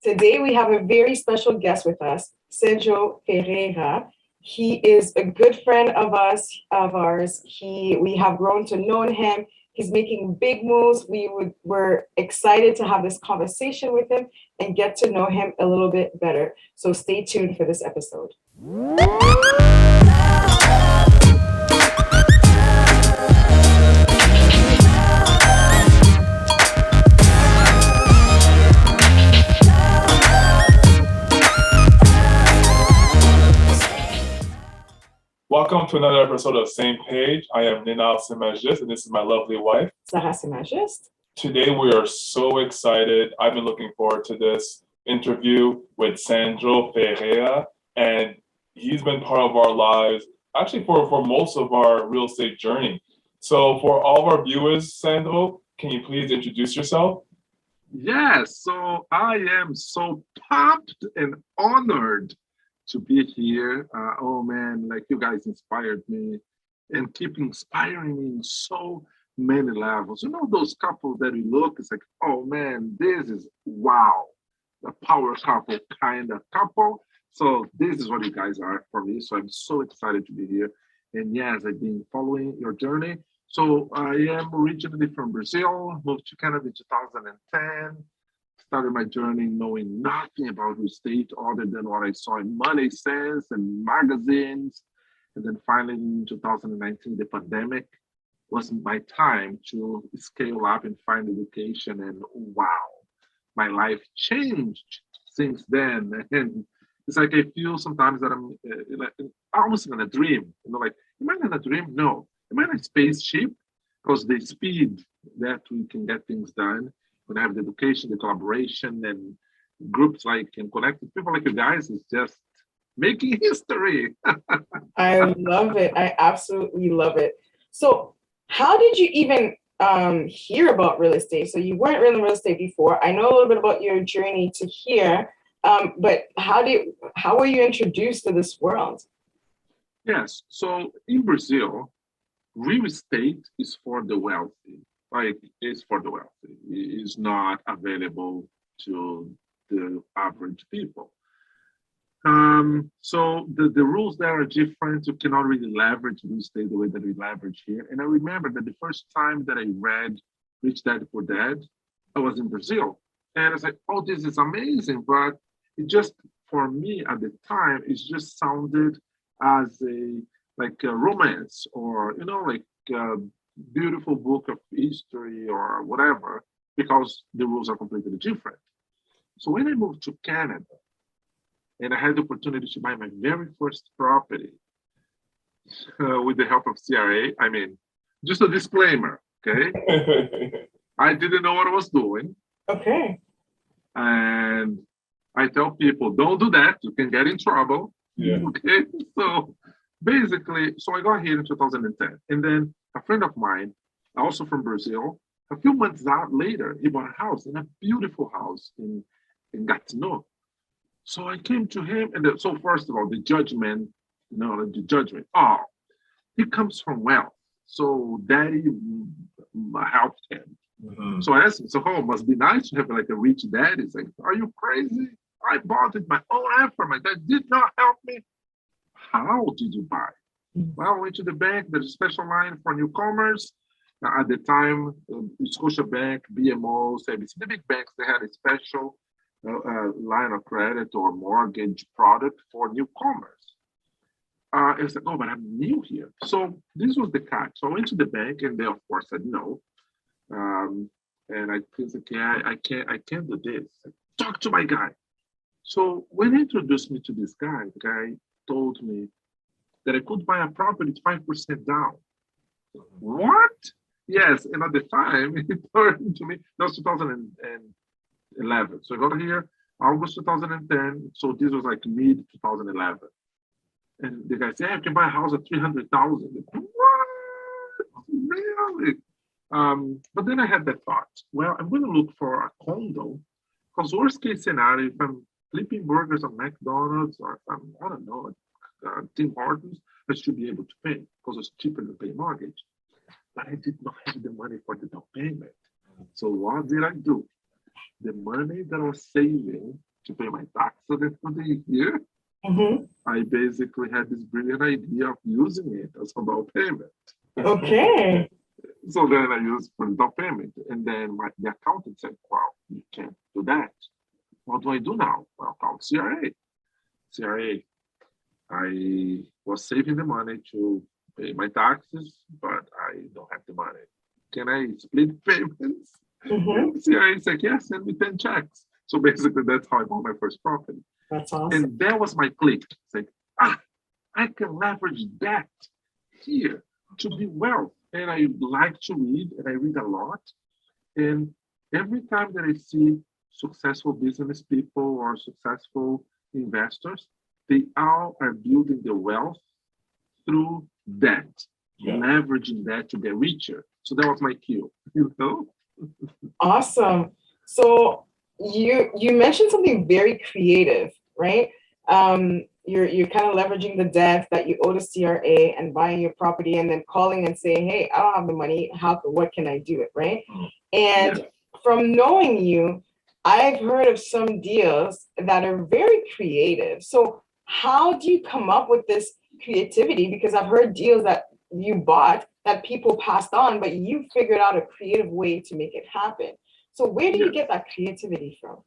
Today we have a very special guest with us, Sandro Ferreira. He is a good friend of ours. We have grown to know him. He's making big moves. We're excited to have this conversation with him and get to know him a little bit better. So stay tuned for this episode. Welcome to another episode of Same Page. I am Ninal Simajist, and this is my lovely wife, Sarah Simajist. Today we are so excited. I've been looking forward to this interview with Sandro Ferreira, and he's been part of our lives, actually for most of our real estate journey. So for all of our viewers, Sandro, can you please introduce yourself? Yes, so I am so pumped and honored to be here. Oh man, like you guys inspired me and keep inspiring me in so many levels. You know, those couples that we look, it's like, oh man, this is wow, the power couple kind of couple. So this is what you guys are for me. So I'm so excited to be here. And yes, I've been following your journey. So I am originally from Brazil, moved to Canada in 2010. Started my journey knowing nothing about real estate other than what I saw in Money Sense and magazines. And then finally in 2019, the pandemic was my time to scale up and find education. And wow, my life changed since then. And it's like I feel sometimes that I'm almost in a dream. You know, like, am I in a dream? No. Am I in a spaceship? Because the speed that we can get things done, when I have the education, the collaboration, and groups like and connected people like you guys is just making history. I love it. I absolutely love it. So how did you even hear about real estate? So you weren't really in real estate before. I know a little bit about your journey to here, but how were you introduced to this world? Yes. So in Brazil, real estate is for the wealthy. Like, it's for the wealthy. It is not available to the average people. So the rules there are different. You cannot really leverage real estate the way that we leverage here. And I remember that the first time that I read Rich Dad Poor Dad, I was in Brazil. And I was like, oh, this is amazing. But it just, for me at the time, it just sounded as a romance or, you know, like a beautiful book of history or whatever, because the rules are completely different. So when I moved to Canada, and I had the opportunity to buy my very first property with the help of CRA. I mean, just a disclaimer, okay? I didn't know what I was doing. Okay. And I tell people, don't do that. You can get in trouble. Yeah. Okay. So basically, so I got here in 2010. And then a friend of mine, also from Brazil, a few months out later, he bought a house, in a beautiful house in Gatineau. So I came to him, and so first of all, the judgment, oh, he comes from wealth. So daddy helped him. Mm-hmm. So I asked him, so oh, it must be nice to have like a rich dad. He's like, are you crazy? I bought it my own effort. My dad did not help me. How did you buy? Mm-hmm. Well, I went to the bank. There's a special line for newcomers. At the time, Scotiabank, BMO, CIBC, the big banks, they had a special line of credit or mortgage product for newcomers. It's like, oh, but I'm new here. So this was the catch. So I went to the bank and they, of course, said no. And I was like, yeah, I can't do this. Talk to my guy. So when he introduced me to this guy, the guy told me that I could buy a property 5% down. What? Yes, and at the time, he turned to me, that was 2011. So I got here August 2010. So this was like mid 2011. And the guy said, yeah, I can buy a house at 300,000. What? Really? But then I had that thought, well, I'm going to look for a condo, because worst case scenario, if I'm flipping burgers at McDonald's or if I'm, I don't know, Tim Hortons, I should be able to pay because it's cheaper to pay mortgage. But I did not have the money for the down payment. So what did I do? The money that I was saving to pay my taxes for the year, Mm-hmm. I basically had this brilliant idea of using it as a down payment. Okay. So then I used for the down payment. And then the accountant said, "Wow, you can't do that. What do I do now?" Well, call CRA. CRA, I was saving the money to pay my taxes, but I don't have the money. Can I split payments? Mm-hmm. And CRA said, "Yes, send me 10 checks." So basically, that's how I bought my first property. That's awesome. And that was my click. It's like, I can leverage that here to be wealth. And I like to read, and I read a lot. And every time that I see successful business people or successful investors, they all are building their wealth through debt, leveraging that to get richer. So that was my cue, you know? Awesome. So you mentioned something very creative, right? You're kind of leveraging the debt that you owe to CRA and buying your property and then calling and saying, "Hey, I don't have the money. What can I do it?" Right? And from knowing you, I've heard of some deals that are very creative. So how do you come up with this creativity? Because I've heard deals that you bought that people passed on, but you figured out a creative way to make it happen. So where do you get that creativity from?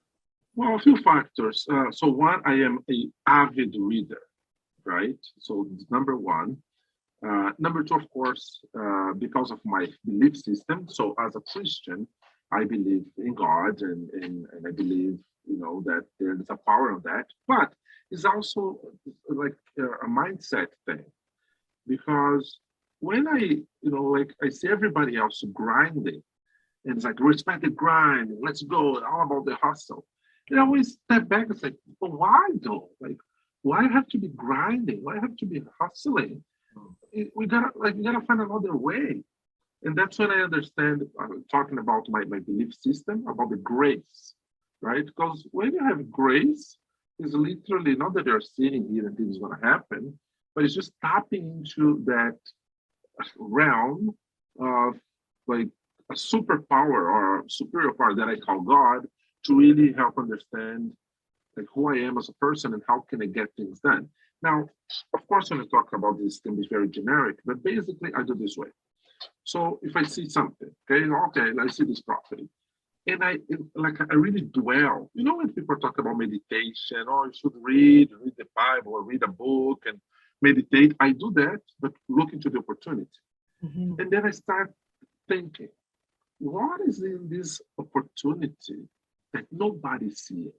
Well, a few factors. So one, I am an avid reader, right? So number one. Number two, of course, because of my belief system. So as a Christian, I believe in God and I believe, that there is a power of that. But it's also like a mindset thing. Because when I see everybody else grinding, and it's like respect the grind, let's go, all about the hustle. I always step back and say, but why though? Like, why have to be grinding? Why have to be hustling? We gotta find another way. And that's when I understand talking about my belief system about the grace, right? Because when you have grace, it's literally not that you're sitting here and things gonna happen, but it's just tapping into that realm of like a superpower or superior power that I call God to really help understand like who I am as a person and how can I get things done. Now, of course, when I talk about this, it can be very generic, but basically I do this way. So if I see something, okay, I see this property, and I really dwell. When people talk about meditation, or you should read the Bible or read a book and meditate, I do that, but look into the opportunity. Mm-hmm. And then I start thinking, what is in this opportunity that nobody sees?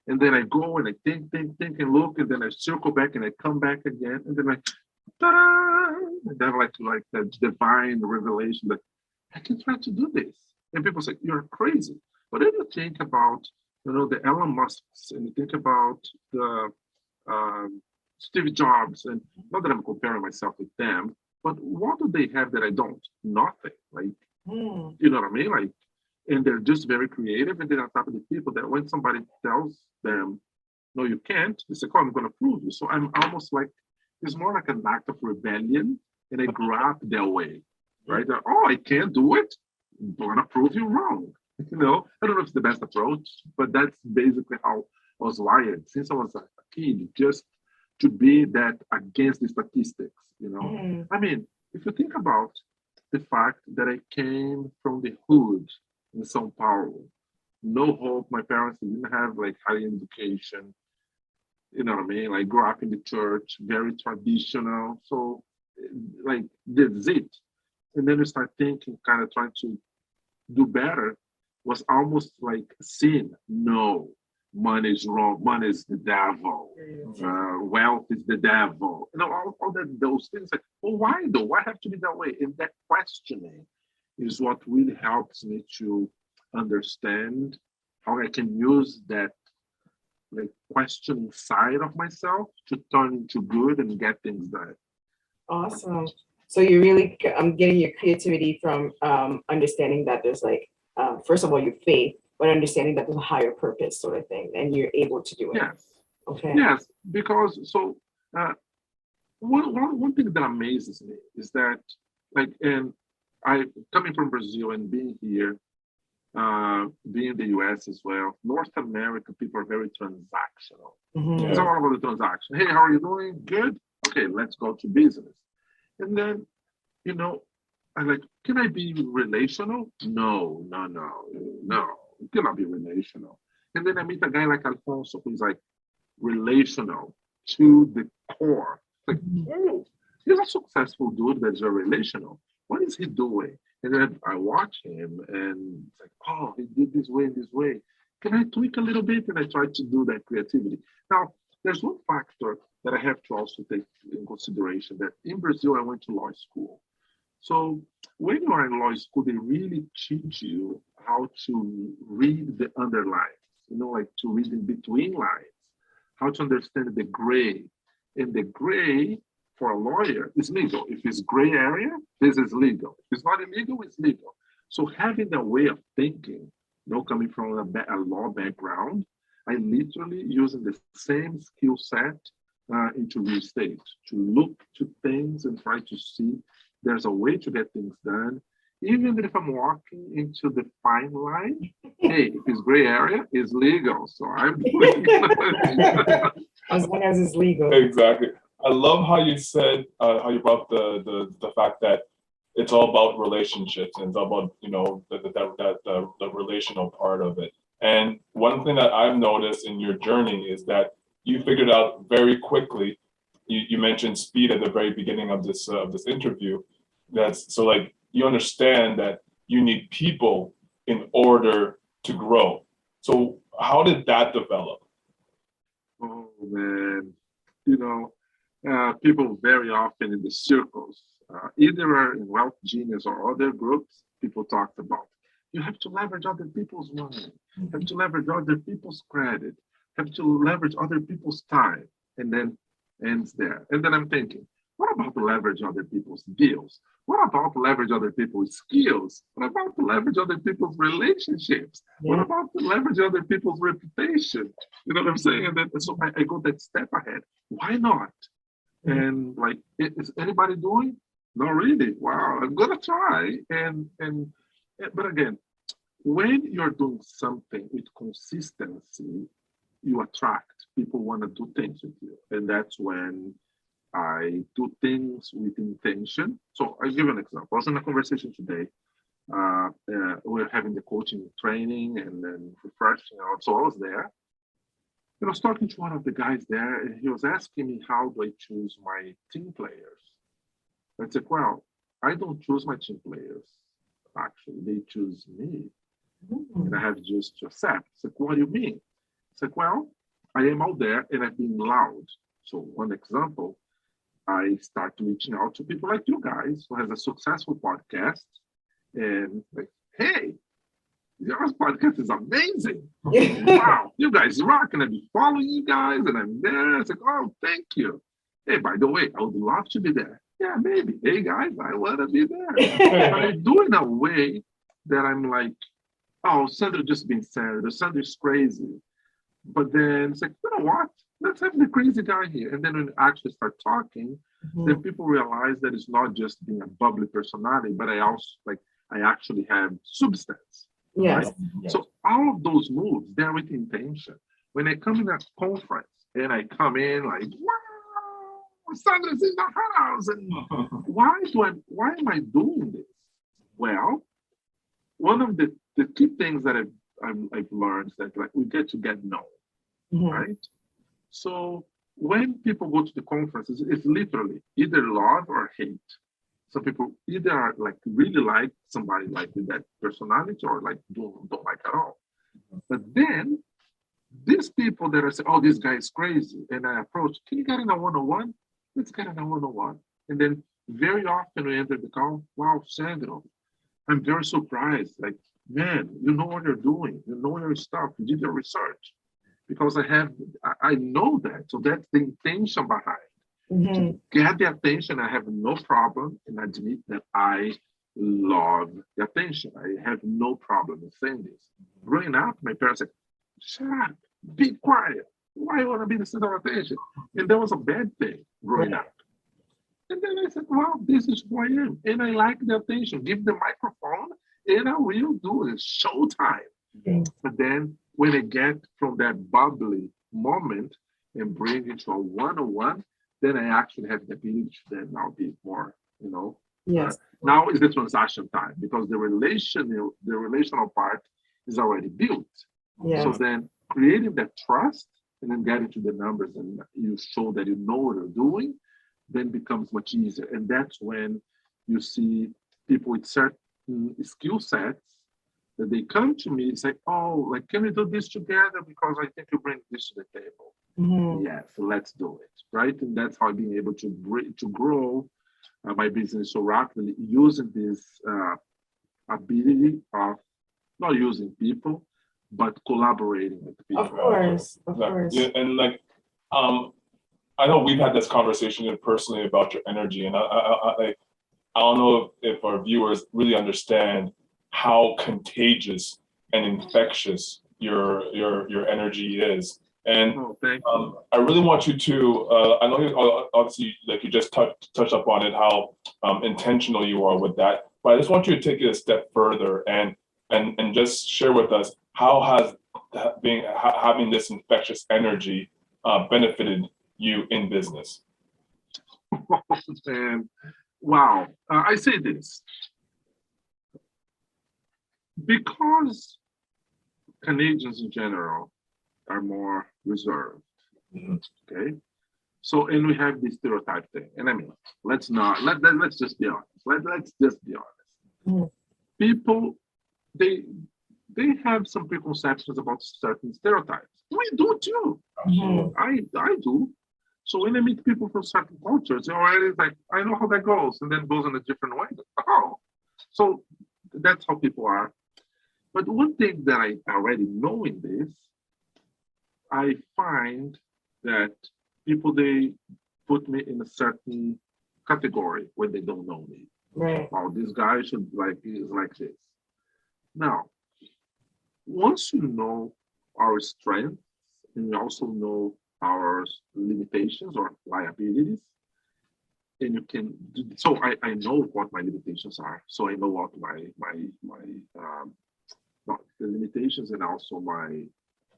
And then I go and I think, and look, and then I circle back and I come back again, and then ta-da! And then like that divine revelation that I can try to do this. And people say, you're crazy. But if you think about, the Elon Musks, and you think about the Steve Jobs, and not that I'm comparing myself with them, but what do they have that I don't? Nothing. Like, you know what I mean? Like, and they're just very creative, and they're on top of the people that when somebody tells them, no, you can't, they say, oh, I'm going to prove you. So I'm almost like, it's more like an act of rebellion, and I grew up that way, right? Oh, I can't do it, I'm going to prove you wrong. I don't know if it's the best approach, but that's basically how I was wired since I was a kid, just to be that against the statistics, I mean, if you think about the fact that I came from the hood in São Paulo, no hope, my parents didn't have like higher education, you know what I mean? Like grew up in the church, very traditional. So like that's it. And then you start thinking, kind of trying to do better was almost like sin. No, money is wrong. Money is the devil. Wealth is the devil. All that those things. Like, well, why though? Why have to be that way? And that questioning is what really helps me to understand how I can use that like questioning side of myself to turn into good and get things done. Awesome. So you really getting your creativity from understanding that there's like first of all your faith, but understanding that there's a higher purpose sort of thing, and you're able to do it. Yes. Okay. Yes, because so one thing that amazes me is that like, and I coming from Brazil and being here, being in the US as well. North America, people are very transactional. It's Mhm. all about the transaction. Hey, how are you doing? Good. Okay, let's go to business. And then, you know, I like, can I be relational? No, no, no, no. You cannot be relational. And then I meet a guy like Alfonso who's like relational to the core. Like, Mhm. oh, he's a successful dude that's very relational. What is he doing? And then I watch him and it's like, oh, he did this way, this way. Can I tweak a little bit? And I try to do that creativity. Now, there's one factor that I have to also take in consideration that in Brazil, I went to law school. So when you are in law school, they really teach you how to read the underlines, like to read in between lines, how to understand the gray. And the gray for a lawyer is legal. If it's gray area, this is legal. If it's not illegal, it's legal. So having a way of thinking, coming from a law background, I literally using the same skill set into real estate to look to things and try to see there's a way to get things done. Even if I'm walking into the fine line, hey, if it's gray area, it's legal. So I'm doing As long as it's legal. Exactly. I love how you said how you brought the fact that it's all about relationships and it's all about the relational part of it. And one thing that I've noticed in your journey is that you figured out very quickly. You mentioned speed at the very beginning of this interview. That's so like you understand that you need people in order to grow. So how did that develop? oh man, you know, people very often in the circles, either in Wealth Genius or other groups, people talked about. You have to leverage other people's money, have to leverage other people's credit, have to leverage other people's time, and then ends there. And then I'm thinking, what about to leverage other people's deals? What about to leverage other people's skills? What about to leverage other people's relationships? What Yeah. about to leverage other people's reputation? You know what I'm saying? And then so I go that step ahead. Why not? Mhm. And like, is anybody doing? Not really. Wow, I'm gonna try. But again, when you're doing something with consistency, you attract people want to do things with you, and that's when I do things with intention. So I'll give you an example. I was in a conversation today. We are having the coaching training and then refreshing out. So I was there. And I was talking to one of the guys there, and he was asking me how do I choose my team players. I said, well, I don't choose my team players. Actually, they choose me, and I Mhm. have just to accept. It's like, what do you mean? It's like, well, I am out there and I've been loud. So one example, I start reaching out to people like you guys who has a successful podcast and like, hey, your podcast is amazing. Wow, you guys rock, and I've been following you guys, and I'm there. It's like, oh, thank you. Hey, by the way, I would love to be there. Yeah, maybe. Hey, guys, I want to be there. But I do it in a way that I'm like, oh, Sandro just being Sandro. Sandro's crazy. But then it's like, you know what? Let's have the crazy guy here. And then when we actually start talking, then Mhm. people realize that it's not just being a bubbly personality, but I also like I actually have substance, Yes. right? So all of those moves, they're with intention. When I come in a conference and I come in like, wow, Sandra's in the house, and why am I doing this? Well, one of the key things that I've learned is that like we get known, Mhm. right? So when people go to the conferences, it's literally either love or hate. Some people either are like really like somebody like with that personality or like don't like at all. But then these people that are saying, oh, this guy is crazy, and I approach, can you get in a one-on-one? Let's get in a one-on-one. And then very often we enter the call, wow, Sandro, I'm very surprised. Like, man, you know what you're doing, you know your stuff, you did your research. Because I know that. So that's the intention behind to Mhm. get the attention. I have no problem and admit that I love the attention. I have no problem in saying this. Growing up, my parents said, shut up, be quiet. Why you want to be the center of attention? And that was a bad thing growing Right. up. And then I said, well, this is who I am. And I like the attention. Give the microphone and I will do it. It's showtime. Okay. But then when I get from that bubbly moment and bring it to a one-on-one, then I actually have the ability to then now be more, Yes. now is the transaction time because the relational part is already built. Yes. So then creating that trust and then getting to the numbers and you show that you know what you're doing, then becomes much easier. And that's when you see people with certain skill sets that they come to me and say, oh, like, can we do this together? Because I think you bring this to the table. Mhm. Yeah, so let's do it, right? And that's how I've been able to grow my business so rapidly using this ability of not using people, but collaborating with people. Of course, of Like, course. yeah, and like, I know we've had this conversation personally about your energy, and I don't know if our viewers really understand how contagious and infectious your energy is. And Oh, thank you. I really want you to. I know you obviously like you just touched up on it how intentional you are with that, but I just want you to take it a step further and just share with us how has having this infectious energy benefited you in business. And wow, I say this because Canadians in general are more reserved. Okay, so and we have this stereotype thing, and I mean, let's just be honest. Let's just be honest. Mhm. People, they have some preconceptions about certain stereotypes. We do too. Mhm. I do. So when I meet people from certain cultures, they're already like, I know how that goes, and then goes in a different way. Oh, so that's how people are. But one thing that I already know in this, I find that people they put me in a certain category when they don't know me. Right. Oh, this guy should is like this. Now, once you know our strengths and you also know our limitations or liabilities, and you can do, so I know what my limitations are. So I know what my the limitations and also my The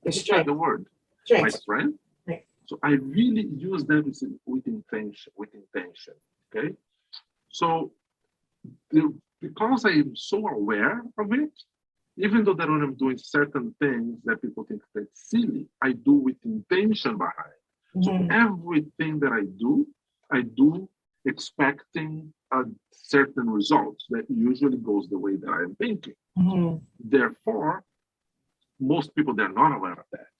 what's strength. the word? My Strength. strength. Right. So I really use them with intention, Okay. So because I am so aware of it, even though that when I'm doing certain things that people think that's silly, I do with intention behind. So Mhm. everything that I do expecting a certain result that usually goes the way that I'm thinking. Mhm. Therefore, most people they're not aware of that.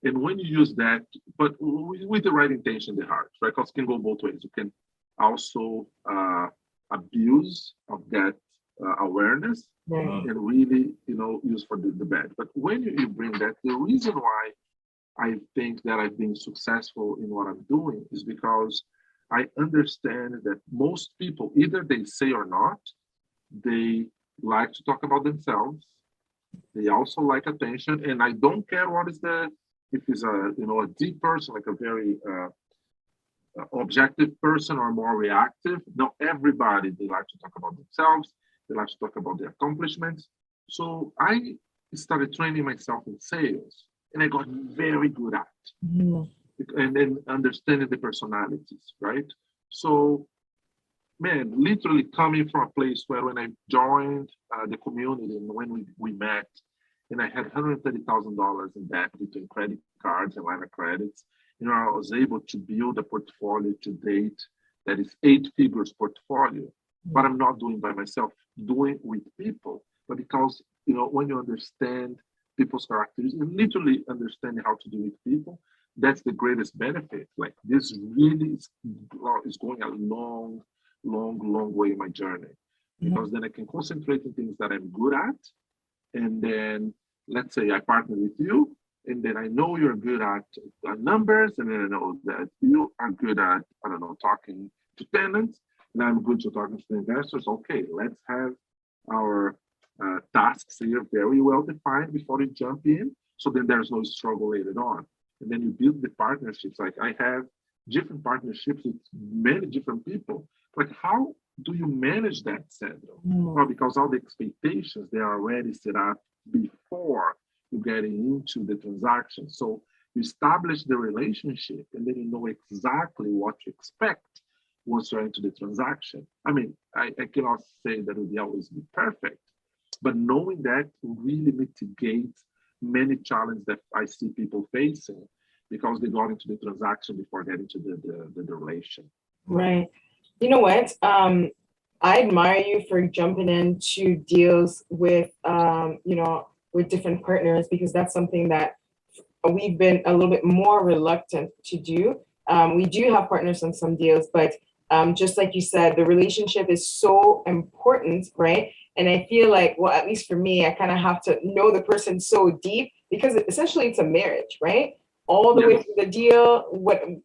And when you use that, but with the right intention, the heart, right? Because it can go both ways. You can also abuse of that awareness Right. and really, use for the bad. But when you bring that, the reason why I think that I've been successful in what I'm doing is because I understand that most people, either they say or not, they like to talk about themselves. They also like attention, and I don't care what is if it's a deep person, like a very objective person or more reactive. No, everybody they like to talk about themselves. They like to talk about their accomplishments. So I started training myself in sales, and I got very good at Mhm. and then understanding the personalities, right? So, man, literally coming from a place where when I joined the community and when we met, and I had $130,000 in debt between credit cards and line of credits, I was able to build a portfolio to date that is 8 figures portfolio, but I'm not doing by myself, doing with people. But because, when you understand people's characteristics and literally understanding how to do with people, that's the greatest benefit. Like this really is going a long, long, long way in my journey because then I can concentrate on things that I'm good at. And then let's say I partner with you, and then I know you're good at numbers, and then I know that you are good at, I don't know, talking to tenants, and I'm good to talking to the investors. Okay, let's have our tasks here very well defined before you jump in, so then there's no struggle later on. And then you build the partnerships. Like I have different partnerships with many different people. Like how do you manage that, Sandro? Mm. Well, because all the expectations, they are already set up before you getting into the transaction. So you establish the relationship and then you know exactly what to expect once you're into the transaction. I mean, I cannot say that it will always be perfect, but knowing that really mitigates many challenges that I see people facing because they got into the transaction before getting to the relation. Right. You know what? I admire you for jumping into deals with, with different partners because that's something that we've been a little bit more reluctant to do. We do have partners on some deals, but just like you said, the relationship is so important, right? And I feel like, well, at least for me, I kind of have to know the person so deep because essentially it's a marriage, right? All the way Yes. through the deal,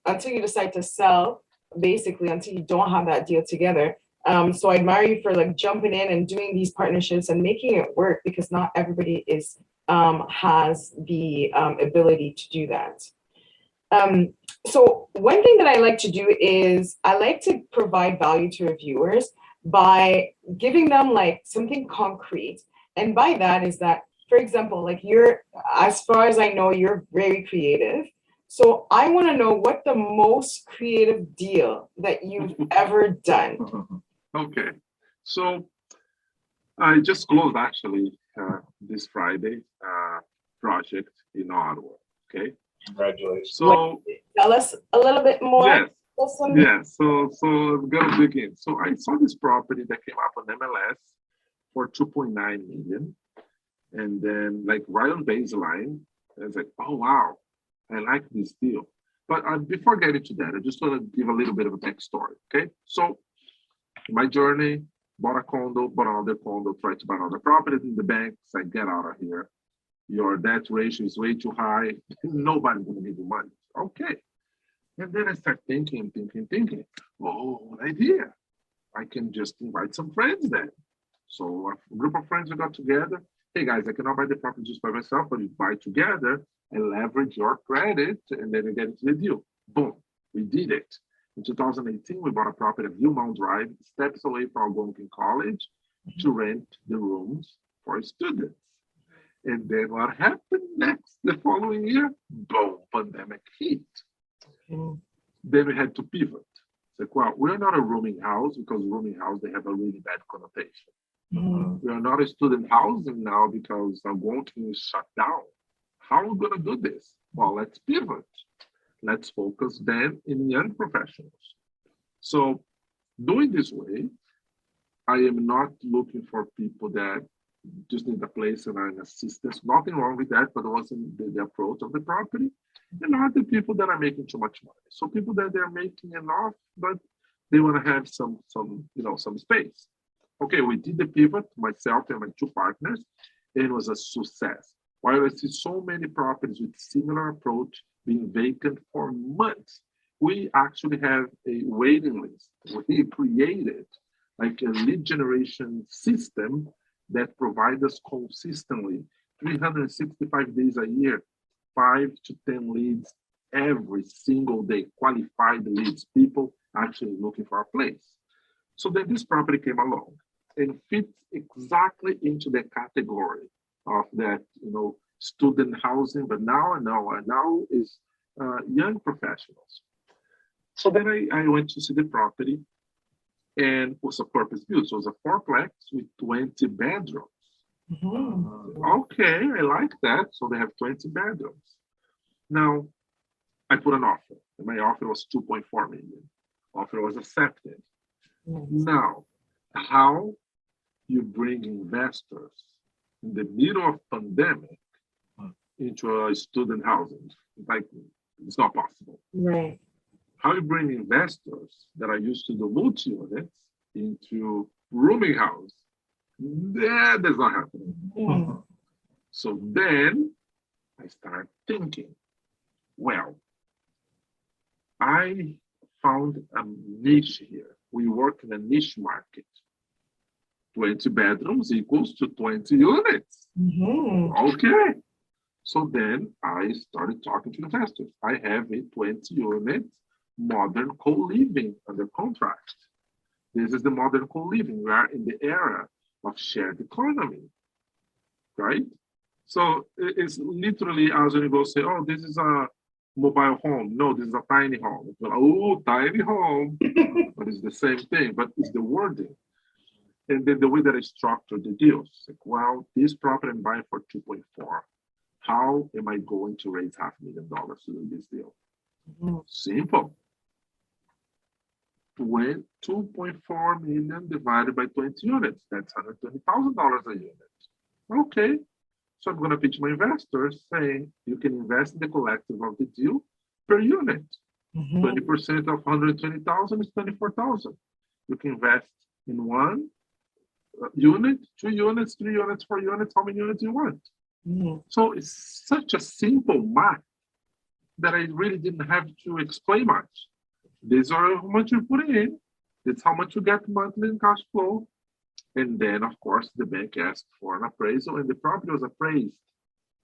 until you decide to sell, basically, until you don't have that deal together. So I admire you for like jumping in and doing these partnerships and making it work because not everybody has the ability to do that. So one thing that I like to do is I like to provide value to reviewers by giving them like something concrete. And by that is that, for example, like as far as I know, you're very creative. So I want to know what the most creative deal that you've ever done. Okay. So I just closed actually this Friday project in Ottawa. Okay. Congratulations. So Tell us a little bit more. yes, Awesome. yes. So I'm gonna begin. So I saw this property that came up on MLS for 2.9 million, and then like right on baseline, I was like, oh wow, I like this deal. But before getting to that, I just want to give a little bit of a backstory. Okay, so my journey, bought a condo, bought another condo, tried to buy another property in the bank. I get out of here. Your debt ratio is way too high. Nobody's gonna give you money. Okay. And then I start thinking. Oh, an idea. I can just invite some friends then. So a group of friends we got together. Hey guys, I cannot buy the property just by myself, but we buy together and leverage your credit, and then we get into the deal. Boom, we did it. In 2018, we bought a property at Viewmount Drive, steps away from Algonquin College, to rent the rooms for students. And then what happened next? The following year, boom, pandemic hit. Mm. Then we had to pivot. It's like, well, we're not a rooming house because rooming house, they have a really bad connotation. Mm. We are not a student housing now because Algonquin is shut down. How are we going to do this? Well, let's pivot. Let's focus then in young professionals. So doing this way, I am not looking for people that just need a place and an assistance. Nothing wrong with that, but it wasn't the approach of the property. And not the people that are making too much money. So people that they're making enough, but they want to have some space. Okay, we did the pivot, myself and my two partners, and it was a success. While I see so many properties with similar approach being vacant for months, we actually have a waiting list. We created like a lead generation system that provides us consistently 365 days a year, 5 to 10 leads every single day, qualified leads, people actually looking for a place. So then this property came along and fits exactly into the category of that, student housing, but now is young professionals. So then I went to see the property and it was a purpose built. So it was a fourplex with 20 bedrooms. Mm-hmm. Okay, I like that. So they have 20 bedrooms. Now, I put an offer. And my offer was 2.4 million. Offer was accepted. Mm-hmm. Now, how you bring investors in the middle of pandemic into a student housing? Like, it's not possible. Right. How you bring investors that are used to the multi-units into rooming house? That is not happening. Mm-hmm. So then I start thinking, well, I found a niche here. We work in a niche market. 20 bedrooms equals to 20 units. Mm-hmm. Okay. So then I started talking to investors. I have a 20 unit modern co-living under contract. This is the modern co-living. We are in the era of shared economy, right? So it's literally as when you go say, oh, this is a mobile home. No, this is a tiny home. It's like, oh, tiny home. But it's the same thing, but it's the wording. And then the way that I structured the deals. Like, well, this property I'm buying for 2.4. How am I going to raise $500,000 to do this deal? Simple. 2.4 million divided by 20 units. That's $120,000 a unit. Okay. So I'm going to pitch my investors saying you can invest in the collective of the deal per unit. 20% of 120,000 is 24,000. You can invest in one unit, 2 units, 3 units, 4 units, how many units you want. So it's such a simple math that I really didn't have to explain much. These are how much you put in. It's how much you get monthly in cash flow. And then, of course, the bank asked for an appraisal, and the property was appraised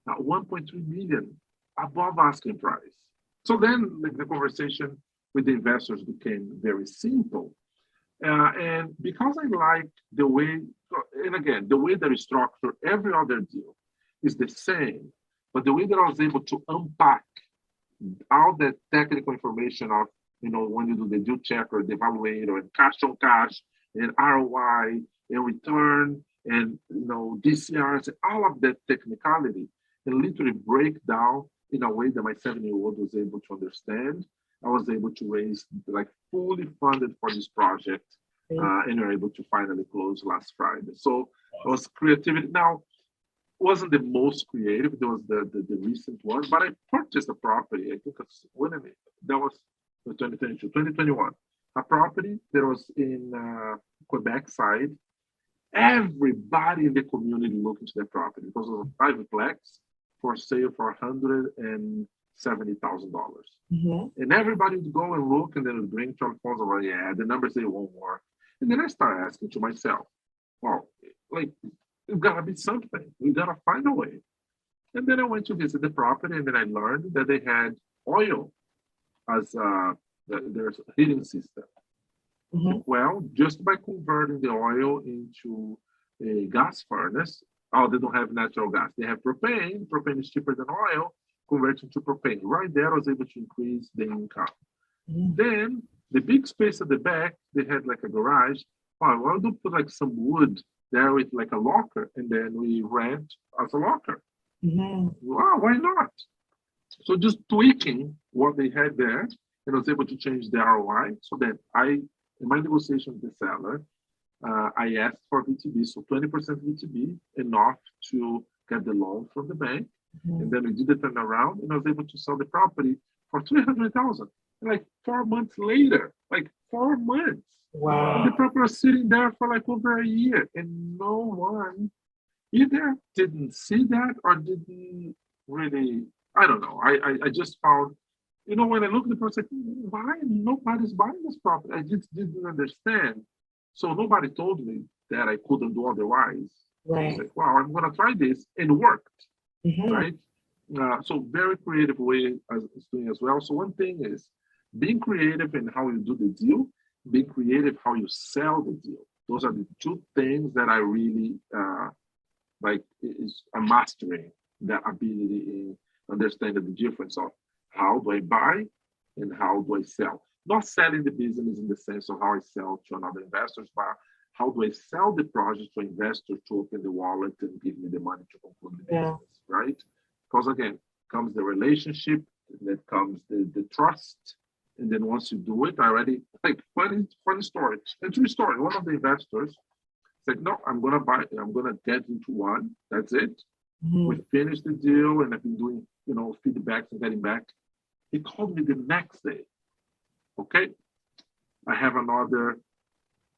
at 1.3 million above asking price. So then the conversation with the investors became very simple. And because I like the way, and again, the way that we structure every other deal is the same, but the way that I was able to unpack all the technical information of, when you do the deal checker, the evaluator, and cash on cash, and ROI, and return, and DCRs, all of that technicality, and literally break down in a way that my 7-year-old was able to understand. I was able to raise fully funded for this project, and we were able to finally close last Friday. So it was creativity. Now, wasn't the most creative. There was the recent one, but I purchased a property. I think that was 2022, 2021. A property that was in Quebec side. Everybody in the community looked into that property because it was a private plex for sale for $170,000. And everybody would go and look, and then would bring telephones over. Yeah, the numbers say won't work. And then I started asking to myself, well, it's gotta be something. We gotta find a way. And then I went to visit the property, and then I learned that they had oil as their heating system. Well, just by converting the oil into a gas furnace, they don't have natural gas. They have propane. Propane is cheaper than oil. Converting to propane. Right there, I was able to increase the income. Then the big space at the back, they had a garage. Well, why don't put some wood there with a locker, and then we rent as a locker. Wow, why not? So just tweaking what they had there, and I was able to change the ROI so that in my negotiation with the seller, I asked for VTB, so 20% VTB, enough to get the loan from the bank. And then we did the turnaround, and I was able to sell the property for $300,000. 4 months later, 4 months. Wow. And the property was sitting there for over a year, and no one either didn't see that or didn't really, I don't know. I just found, when I look at the person, why nobody's buying this property? I just didn't understand. So nobody told me that I couldn't do otherwise. Right. I was like, wow, I'm going to try this, and it worked, right? So very creative way as doing as well. So one thing is being creative in how you do the deal, being creative how you sell the deal. Those are the two things that I really I'm mastering that ability in understanding the difference of how do I buy and how do I sell. Not selling the business in the sense of how I sell to another investors, but how do I sell the project to investors to open the wallet and give me the money to conclude the business, right? Because again, comes the relationship, that comes the trust. And then once you do it, funny story. And true story. One of the investors said, no, I'm going to buy, I'm going to get into one. That's it. We finished the deal, and I've been doing, feedbacks and getting back. He called me the next day. Okay, I have another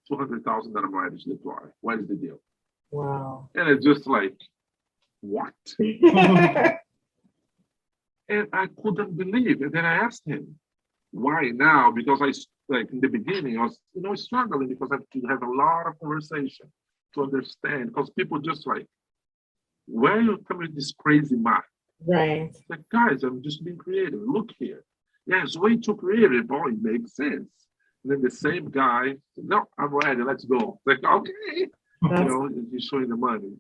200,000 that I'm ready to deploy. What is the deal? Wow. And it's just what? And I couldn't believe it. And then I asked him, why now? Because in the beginning, I was, struggling because I have to have a lot of conversation to understand. Because people just where you come with this crazy math? Right. Guys, I'm just being creative. Look here. Yeah, it's way too creative. Oh, it makes sense. And then the same guy, no, I'm ready, let's go. Like, okay, That's, he's showing the money.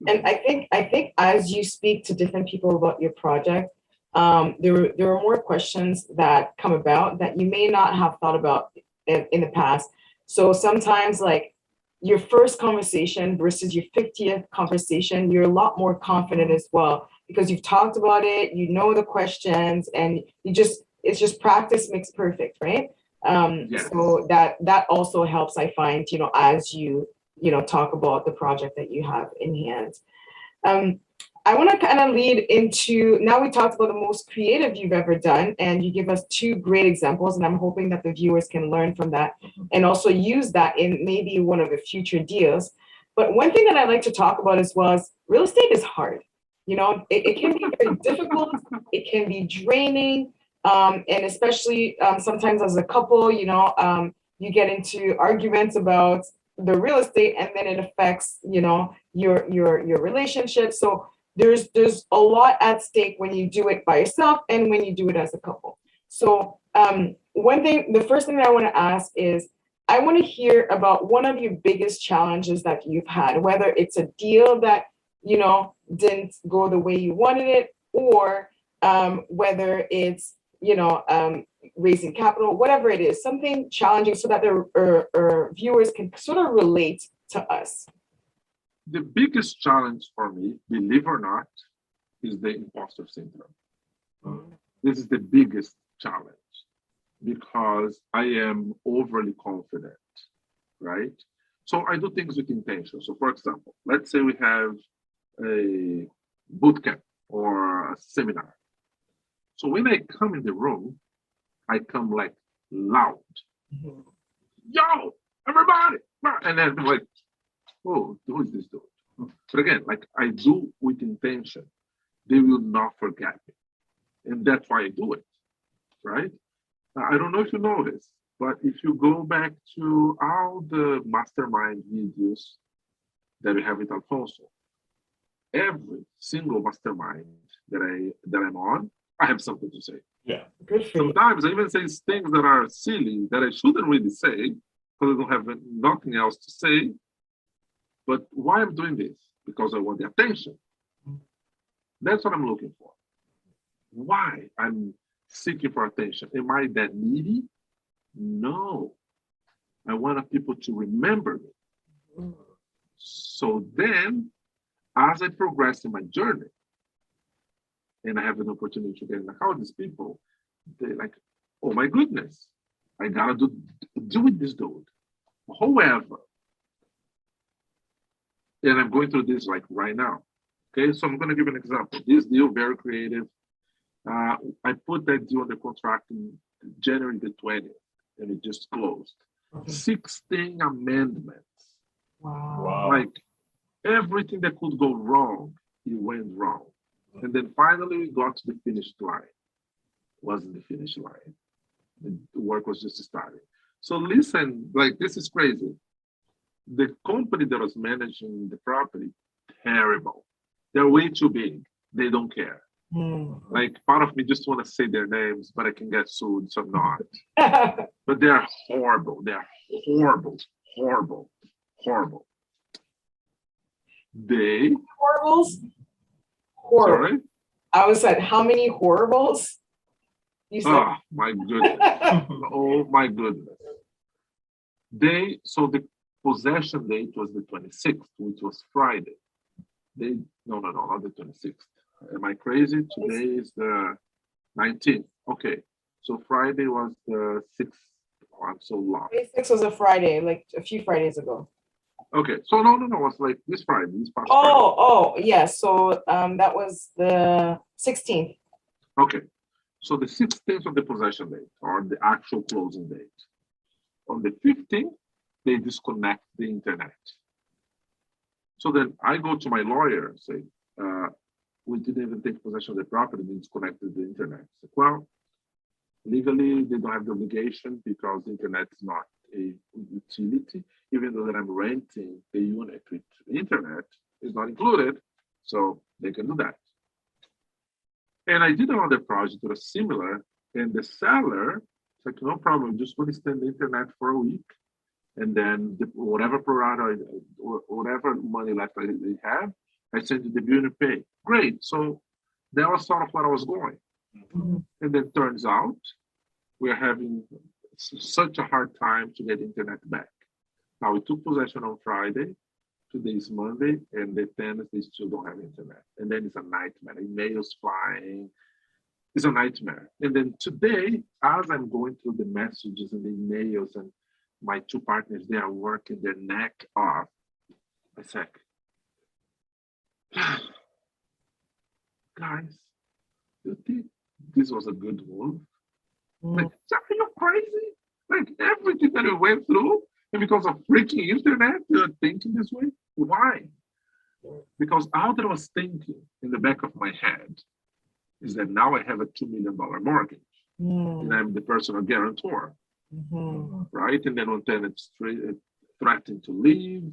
and I think as you speak to different people about your project, there are more questions that come about that you may not have thought about in the past. So sometimes, like your first conversation versus your 50th conversation, you're a lot more confident as well because you've talked about it, you know the questions, and it's just practice makes perfect, right? Yes. So that also helps, I find, as you talk about the project that you have in hand. Um, I want to kind of lead into, now we talked about the most creative you've ever done, and you give us two great examples, and I'm hoping that the viewers can learn from that and also use that in maybe one of the future deals. But one thing that I like to talk about as well is real estate is hard. It can be very difficult, it can be draining, and especially sometimes as a couple, you get into arguments about the real estate, and then it affects, your relationship. So there's a lot at stake when you do it by yourself and when you do it as a couple. So the first thing that I want to ask is, I want to hear about one of your biggest challenges that you've had, whether it's a deal that didn't go the way you wanted it, or whether it's raising capital, whatever it is, something challenging, so that the viewers can sort of relate to us. The biggest challenge for me, believe or not, is the imposter syndrome. This is the biggest challenge because I am overly confident, right? So I do things with intention. So for example, let's say we have a boot camp or a seminar. So when I come in the room, I come like loud. Yo, everybody! And then I'm like, oh, who is this dude? But again, like I do with intention. They will not forget me. And that's why I do it, right? I don't know if you know this, but if you go back to all the mastermind videos that we have with Alfonso, every single mastermind that I'm on, I have something to say. Yeah. Sometimes I even say things that are silly that I shouldn't really say because I don't have nothing else to say. But why I'm doing this? Because I want the attention. That's what I'm looking for. Why I'm seeking for attention? Am I that needy? No. I want people to remember me. So then, as I progress in my journey, and I have an opportunity to get in the house with these people, they're like, oh my goodness, I gotta do with this dude. However, and I'm going through this like right now. Okay, so I'm gonna give an example. This deal, very creative. I put that deal on the contract in January the 20th, and it just closed. 16 amendments. Wow. Like everything that could go wrong, it went wrong. And then finally we got to the finish line. Wasn't the finish line. The work was just starting. So listen, like this is crazy. The company that was managing the property, terrible. They're way too big. They don't care. Like part of me just want to say their names, but I can get sued, so I'm not. But they're horrible. They're horrible, horrible, horrible. They Horribles? Horrible. Sorry? I was like, how many horribles? You said. Oh my goodness. Oh my goodness. So the possession date was the 26th, which was Friday. No, not the 26th. Am I crazy? Today is the 19th. Okay. So Friday was the 6th. Oh, I'm so lost. 26 was a Friday, like a few Fridays ago. Okay. So no. It was like this Friday, this past Friday. Oh, yeah. So that was the 16th. Okay. So the 16th of the possession date, or the actual closing date. On the 15th, they disconnect the internet. So then I go to my lawyer and say, we didn't even take possession of the property, they disconnected the internet. So, well, legally, they don't have the obligation because the internet is not a utility, even though that I'm renting the unit with the internet is not included, so they can do that. And I did another project that was similar, and the seller It's like, no problem, just going to extend the internet for a week. And then whatever pro rata or whatever money left they have, I send you the bill and you pay. Great. So that was sort of what I was going. Mhm. And then turns out we're having such a hard time to get internet back. Now we took possession on Friday. Today is Monday, and the tenants they still don't have internet. And then it's a nightmare. Emails flying. It's a nightmare. And then today, as I'm going through the messages and the emails, and my two partners, they are working their neck off. I said, guys, you think this was a good move? Like, are you crazy? Like everything that we went through, and because of freaking internet, you're thinking this way? Why? Because all that I was thinking in the back of my head is that now I have a $2 million mortgage, and I'm the personal guarantor, right? And then when tenants threatened to leave,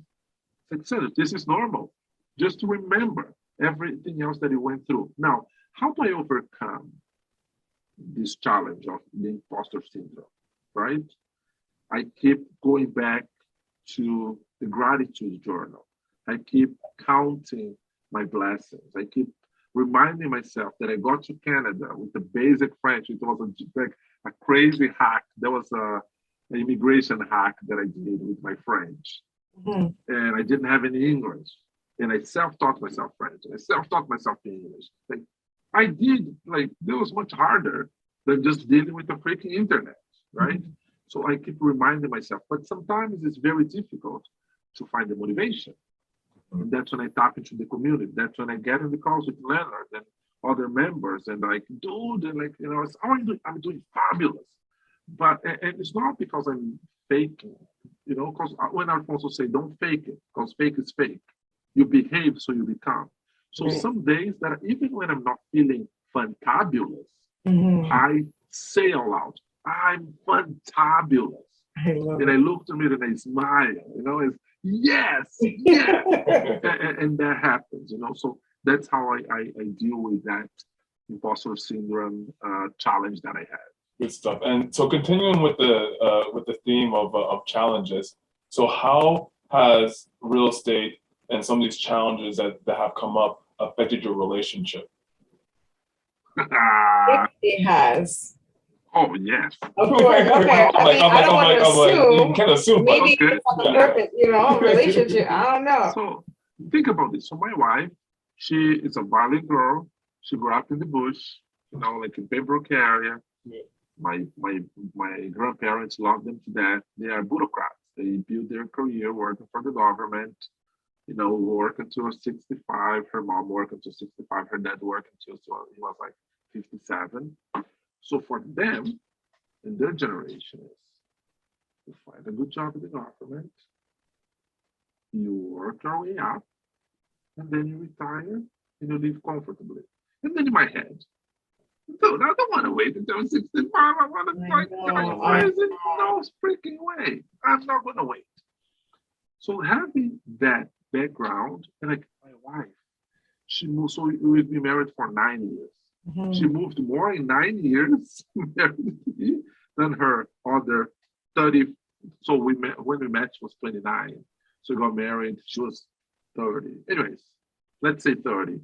etc. This is normal. Just to remember everything else that you went through. Now, how do I overcome this challenge of the imposter syndrome, right? I keep going back to the gratitude journal. I keep counting my blessings. I keep reminding myself that I got to Canada with the basic French. It was like a crazy hack. There was an immigration hack that I did with my French. And I didn't have any English. And I self-taught myself French. I self-taught myself English. Like, I did, like, that was much harder than just dealing with the freaking internet, right? So I keep reminding myself, but sometimes it's very difficult to find the motivation. And that's when I tap into the community. That's when I get in the calls with Leonard and other members and like, dude, and like, you know, how are you doing? I'm doing fabulous. But, and it's not because I'm faking, you know, because when Alfonso say, don't fake it, because fake is fake. You behave, so you become. So some days that even when I'm not feeling fantabulous, I say aloud, I'm fantabulous. And I look to me and I smile, you know, it's yes, yes. and that happens, you know. So that's how I deal with that imposter syndrome challenge that I had. Good stuff. And so continuing with the theme of challenges, so how has real estate and some of these challenges that have come up affected your relationship? It has. Oh, yes. Of course. Okay. I don't want to assume. You can't assume, but Maybe okay. it's on the perfect, you know, relationship. I don't know. So think about this. So my wife, she is a Bali girl. She grew up in the bush, you know, like in Pembroke area. My grandparents love them to death. They are bureaucrats. They build their career working for the government, you know, work until 65. Her mom worked until 65. Her dad worked until he was like 57. So for them, in their generation, is you find a good job in the government, you work your way up, and then you retire and you live comfortably. And then in my head, dude, I don't want to wait until I'm 65. I want to like, are you crazy? No freaking way. I'm not going to wait. So having that background, and like my wife, she moved, so we've been married for 9 years. She moved more in 9 years than her other 30. So we met when we met, she was 29. So we got married, she was 30. Anyways, let's say 30.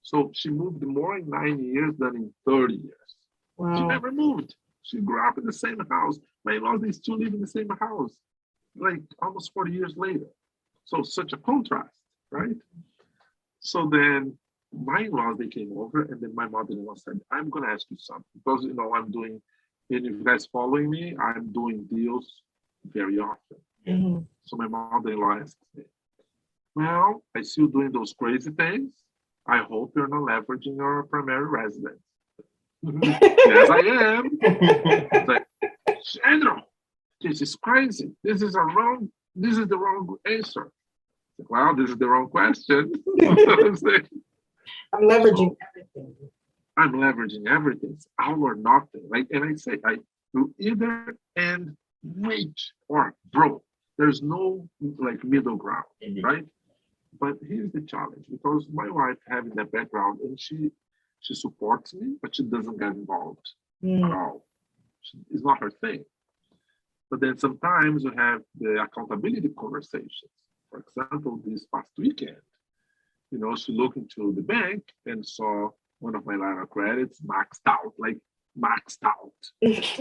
So she moved more in 9 years than in 30 years. Wow. She never moved. She grew up in the same house. My in-laws, they still live in the same house, like almost 40 years later. So such a contrast, right? So then my in-laws, they came over, and then my mother-in-law said, I'm going to ask you something, because, you know, I'm doing, and if you guys following me, I'm doing deals very often. So my mother-in-law asked me, well, I see you doing those crazy things. I hope you're not leveraging your primary residence. Yes, I am. It's like, Sandro, this is crazy. This is the wrong answer. Like, well, this is the wrong question. I'm leveraging everything. I'm leveraging everything. It's all or nothing. Like, and I say, you either end rich or broke. There's no like middle ground, right? But here's the challenge, because my wife having that background, and she supports me, but she doesn't get involved at all. It's not her thing. But then sometimes we have the accountability conversations. For example, this past weekend, she looked into the bank and saw one of my line of credits maxed out, like maxed out.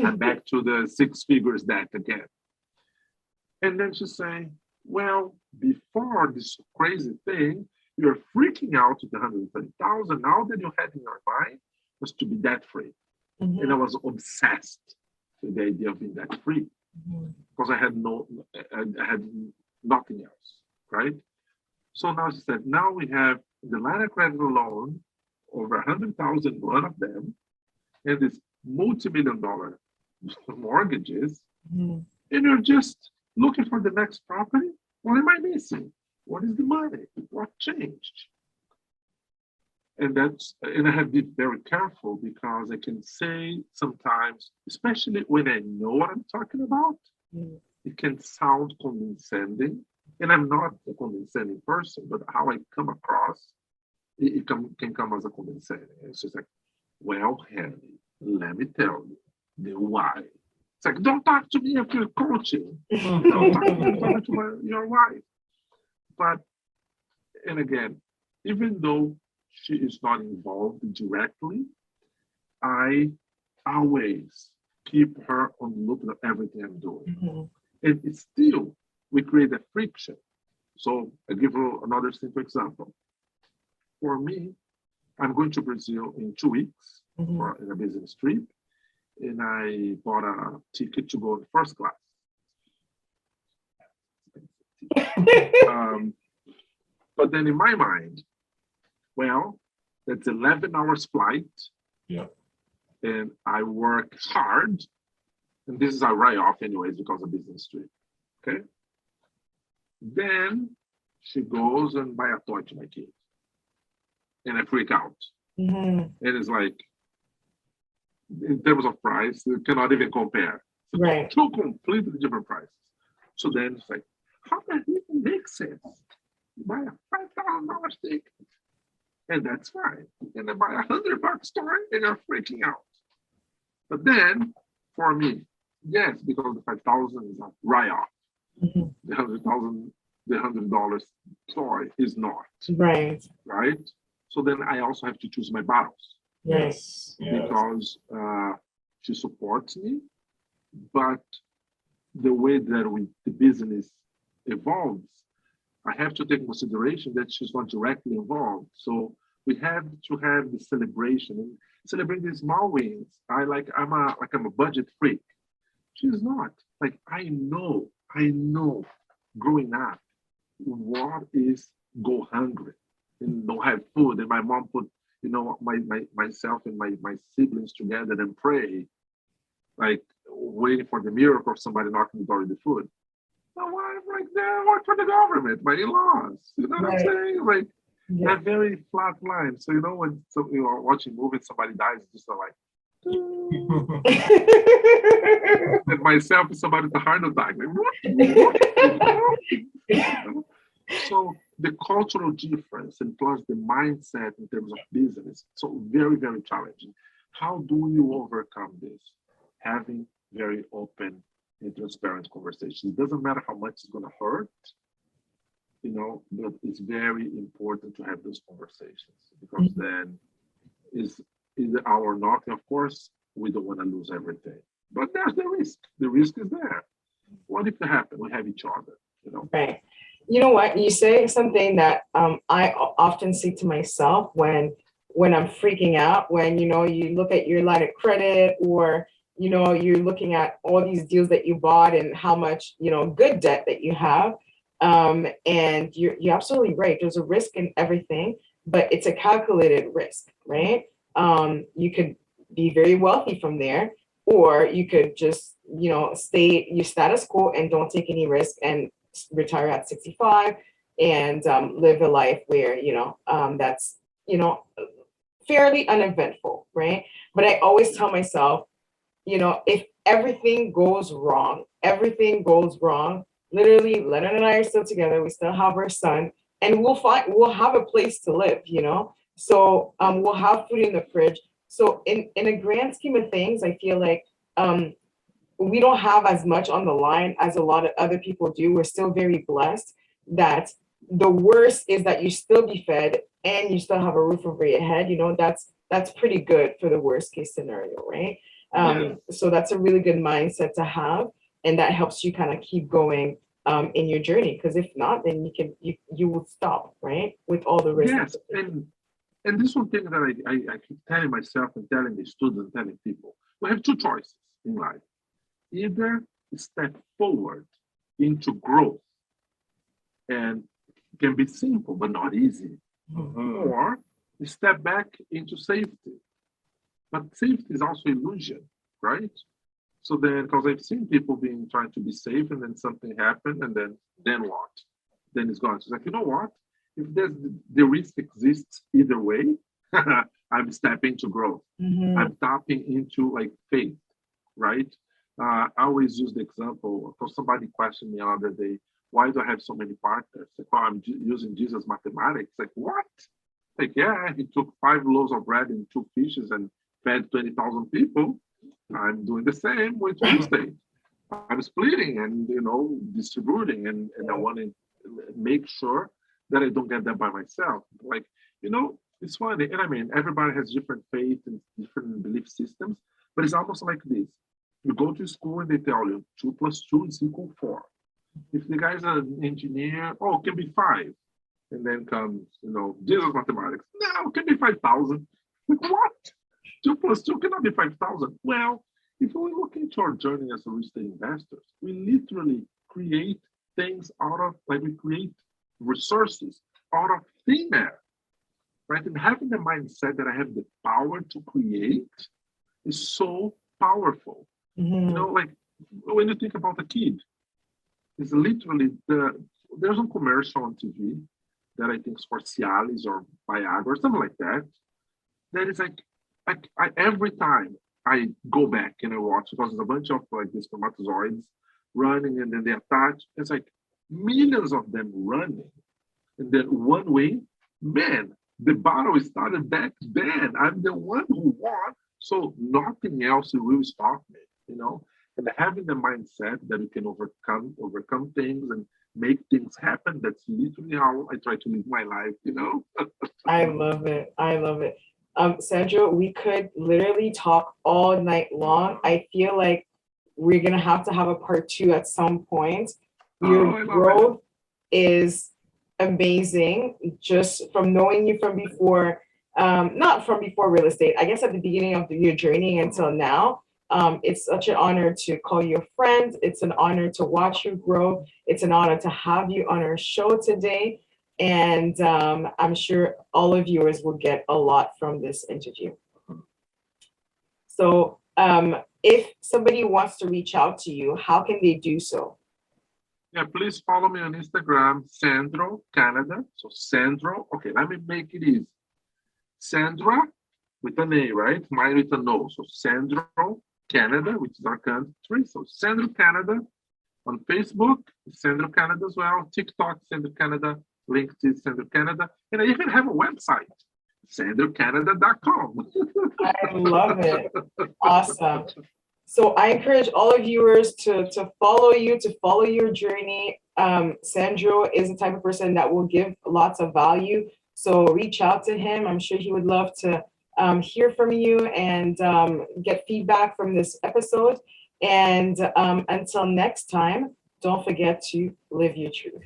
I'm back to the six figures debt again. And then she's saying, well, before this crazy thing, you're freaking out with the 130,000. Now that you had in your mind was to be debt free. Mhm. And I was obsessed with the idea of being debt free because I had nothing else, right? So now she said, now we have the line of credit alone, over 100,000, one of them, and this multi-million-dollar mortgages, Mhm. and you're just looking for the next property. What am I missing? What is the money? What changed? And I have to be very careful because I can say sometimes, especially when I know what I'm talking about, it can sound condescending. And I'm not a condescending person, but how I come across, can come as a condescending. It's just like, well, Henry, let me tell you the why. It's like, don't talk to me if you're coaching. Don't talk to me, talk to your wife. But, and again, even though she is not involved directly, I always keep her on the look at everything I'm doing. Mhm. And it's still, we create a friction. So I give you another simple example. For me, I'm going to Brazil in 2 weeks for in a business trip, and I bought a ticket to go in first class. But then in my mind, well, that's 11 hours flight. Yeah. And I work hard. And this is a write-off anyways because of business trip. Okay. Then she goes and buy a toy to my kid. And I freak out. Mhm. And it's like, in terms of price, you cannot even compare. So Right. two completely different prices. So then it's like, how does it even make sense? You buy a $5,000 ticket, and that's fine. And then buy $100 toy, and you're freaking out. But then, for me, yes, because the 5,000 is a write-off. Mhm. The $100 toy is not, Right. right? So then I also have to choose my battles. Yes. Because she supports me, but the way that the business evolves, I have to take consideration that she's not directly involved. So we have to have the celebration and celebrate the small wins. I'm a budget freak. She's not. Like I know growing up what is go hungry and don't have food. And my mom put, myself and my siblings together and pray, like waiting for the miracle of somebody knocking the door with the food. My wife, like, they work for the government, my in-laws. You know what I'm saying? Like, they're very flat line. So, when you are watching a movie, somebody dies, it's just like, and myself is somebody with a heart attack. Like, so the cultural difference and plus the mindset in terms of business, so very, very challenging. How do you overcome this? Having very open and transparent conversations. It doesn't matter how much it's going to hurt, but it's very important to have those conversations because then is our or not. Of course, we don't want to lose everything, but there's the risk. The risk is there. What if it happens? We have each other, Right. You know what? You say something that I often say to myself when I'm freaking out, when, you look at your line of credit or, you're looking at all these deals that you bought and how much, good debt that you have. And you're absolutely right. There's a risk in everything, but it's a calculated risk, right? You could be very wealthy from there, or you could just, stay your status quo and don't take any risk and retire at 65 and live a life where, that's, fairly uneventful, right? But I always tell myself, if everything goes wrong, literally, Leonard and I are still together. We still have our son and we'll have a place to live, So we'll have food in the fridge. So in a grand scheme of things, I feel like we don't have as much on the line as a lot of other people do. We're still very blessed that the worst is that you still be fed and you still have a roof over your head. That's pretty good for the worst case scenario, right? So that's a really good mindset to have, and that helps you kind of keep going in your journey. Because if not, then you will stop, right? With all the risks. Yes, and this one thing that I keep telling myself and telling the students, telling people, we have two choices in life. Either step forward into growth, and it can be simple but not easy, or step back into safety. But safety is also illusion, right? So then, because I've seen people trying to be safe, and then something happened, and then what? Then it's gone. So it's like, you know what? If the risk exists either way, I'm stepping to growth. I'm tapping into like faith, right? I always use the example because somebody questioned me the other day, why do I have so many partners? Like, oh, I'm using Jesus mathematics. Like, what? Like, yeah, he took 5 loaves of bread and 2 fishes and fed 20,000 people. I'm doing the same with real estate. I'm splitting and distributing, and I want to make sure that I don't get that by myself. Like, it's funny. And I mean, everybody has different faith and different belief systems, but it's almost like this. You go to school and they tell you 2 plus 2 is equal 4. If the guy's an engineer, it can be 5. And then comes, Jesus mathematics. No, it can be 5,000. Like, what? 2 plus 2 cannot be 5,000. Well, if we look into our journey as a real estate investors, we literally create things we create resources out of thin air, right? And having the mindset that I have the power to create is so powerful. Like when you think about a kid, it's literally there's a commercial on TV that I think is for Cialis or Viagra or something like that. That is like I every time I go back and I watch, because there's a bunch of like these spermatozoids running and then they attach. It's like millions of them running. And then one way, man, the battle started back then. I'm the one who won. So nothing else will stop me, And having the mindset that you can overcome things and make things happen, that's literally how I try to live my life, I love it. I love it. Sandro, we could literally talk all night long. I feel like we're going to have a part 2 at some point. Your growth is amazing, just from knowing you from before, not from before real estate, I guess at the beginning of your journey until now. It's such an honor to call you a friend. It's an honor to watch you grow. It's an honor to have you on our show today. And I'm sure all of viewers will get a lot from this interview. So if somebody wants to reach out to you, how can they do so? Yeah, please follow me on Instagram, Sandro Canada. So Sandro, okay, let me make it easy. Sandra with an A, right? Mine with an O. So Sandro Canada, which is our country. So Sandro Canada on Facebook, Sandro Canada as well. TikTok, Sandro Canada. LinkedIn, Sandro Canada. And I even have a website, sandrocanada.com. I love it. Awesome. So I encourage all of viewers to follow you, to follow your journey. Sandro is the type of person that will give lots of value. So reach out to him. I'm sure he would love to hear from you and get feedback from this episode. And until next time, don't forget to live your truth.